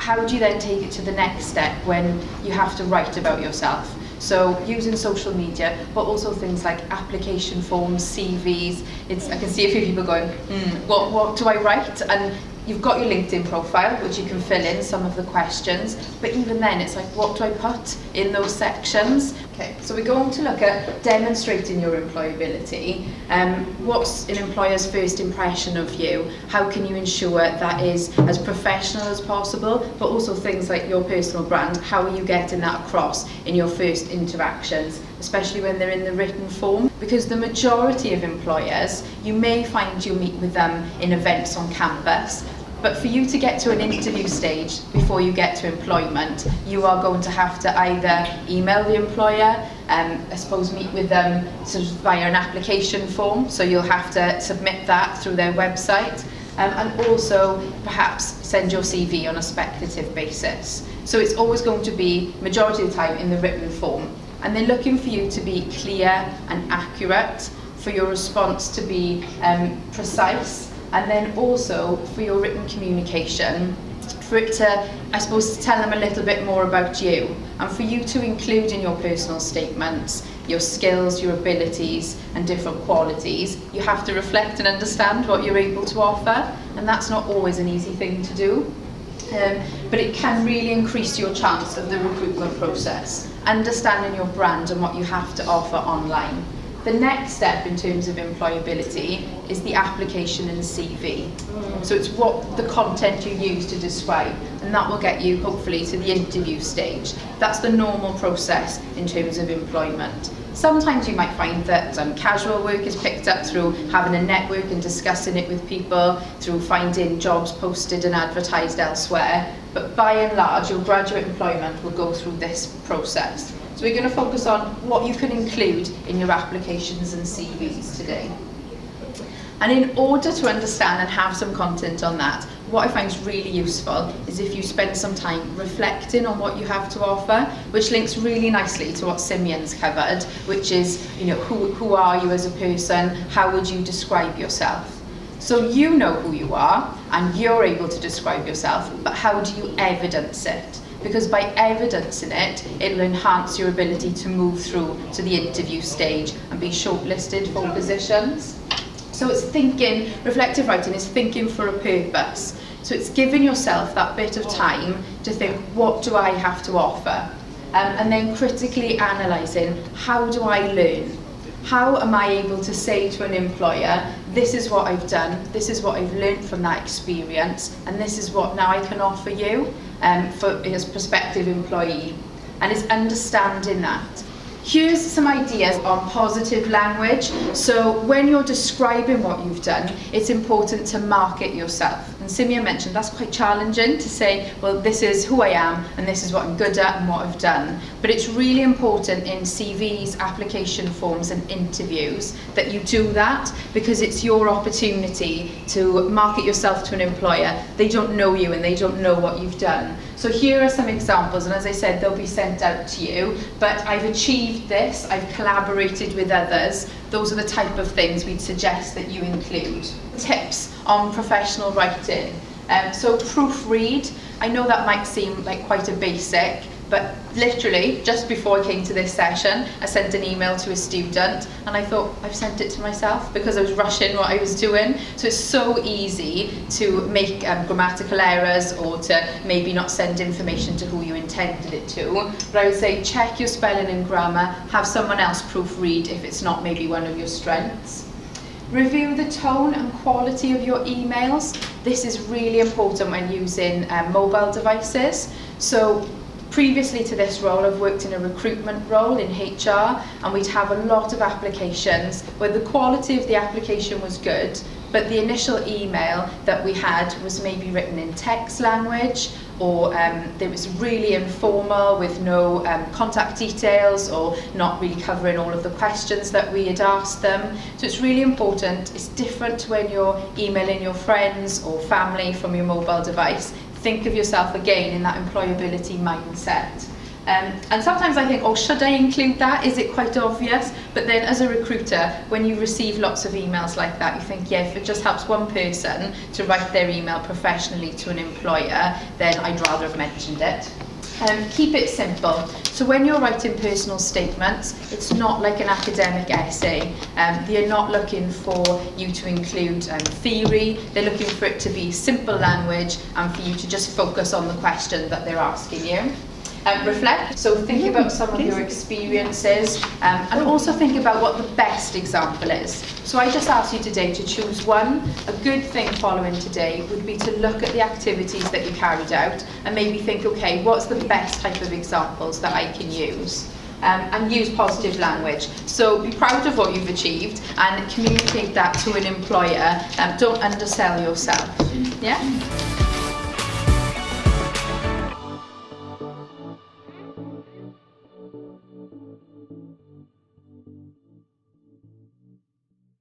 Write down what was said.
how do you then take it to the next step when you have to write about yourself? So using social media, but also things like application forms, CVs. I can see a few people going, what do I write? And you've got your LinkedIn profile, which you can fill in some of the questions, but even then it's like, what do I put in those sections? Okay, so we're going to look at demonstrating your employability. What's an employer's first impression of you? How can you ensure that is as professional as possible, but also things like your personal brand? How are you getting that across in your first interactions, especially when they're in the written form? Because the majority of employers, you may find you meet with them in events on campus, but for you to get to an interview stage before you get to employment, you are going to have to either email the employer, I suppose meet with them sort of via an application form, so you'll have to submit that through their website, and also perhaps send your CV on a speculative basis. So it's always going to be, majority of the time, in the written form. And they're looking for you to be clear and accurate, for your response to be precise, and then also for your written communication, for it to, I suppose, to tell them a little bit more about you, and for you to include in your personal statements your skills, your abilities and different qualities. You have to reflect and understand what you're able to offer, and that's not always an easy thing to do. But it can really increase your chance of the recruitment process, understanding your brand and what you have to offer online. The next step in terms of employability is the application and CV. So it's what the content you use to describe, and that will get you hopefully to the interview stage. That's the normal process in terms of employment. Sometimes you might find that casual work is picked up through having a network and discussing it with people, through finding jobs posted and advertised elsewhere, but by and large your graduate employment will go through this process. So we're going to focus on what you can include in your applications and CVs today. And in order to understand and have some content on that, what I find is really useful is if you spend some time reflecting on what you have to offer, which links really nicely to what Simeon's covered, which is, who are you as a person? How would you describe yourself? So you know who you are and you're able to describe yourself, but how do you evidence it? Because by evidencing it, it'll enhance your ability to move through to the interview stage and be shortlisted for positions. So it's thinking, reflective writing is thinking for a purpose. So it's giving yourself that bit of time to think, what do I have to offer? And then critically analysing, how do I learn? How am I able to say to an employer, this is what I've done, this is what I've learned from that experience, and this is what now I can offer you as prospective employee. And it's understanding that. Here's some ideas on positive language. So when you're describing what you've done, it's important to market yourself. And Simeon mentioned that's quite challenging to say, well, this is who I am and this is what I'm good at and what I've done. But it's really important in CVs, application forms and interviews that you do that, because it's your opportunity to market yourself to an employer. They don't know you and they don't know what you've done. So here are some examples, and as I said, they'll be sent out to you, but I've achieved this, I've collaborated with others. Those are the type of things we'd suggest that you include. Tips on professional writing. So proofread, I know that might seem like quite a basic, but literally just before I came to this session, I sent an email to a student and I thought, I've sent it to myself, because I was rushing what I was doing. So it's so easy to make grammatical errors, or to maybe not send information to who you intended it to. But I would say check your spelling and grammar, have someone else proofread if it's not maybe one of your strengths. Review the tone and quality of your emails. This is really important when using mobile devices. So previously to this role, I've worked in a recruitment role in HR, and we'd have a lot of applications where the quality of the application was good, but the initial email that we had was maybe written in text language, or it was really informal with no contact details, or not really covering all of the questions that we had asked them. So it's really important. It's different when you're emailing your friends or family from your mobile device. Think of yourself again in that employability mindset. And sometimes I think, oh, should I include that? Is it quite obvious? But then as a recruiter, when you receive lots of emails like that, you think, yeah, if it just helps one person to write their email professionally to an employer, then I'd rather have mentioned it. Keep it simple. So when you're writing personal statements, it's not like an academic essay. They're not looking for you to include theory. They're looking for it to be simple language and for you to just focus on the question that they're asking you. Reflect, so think about some of your experiences and also think about what the best example is. So I just asked you today to choose one. A good thing following today would be to look at the activities that you carried out and maybe think, okay, what's the best type of examples that I can use? And use positive language. So be proud of what you've achieved and communicate that to an employer. Don't undersell yourself. Yeah?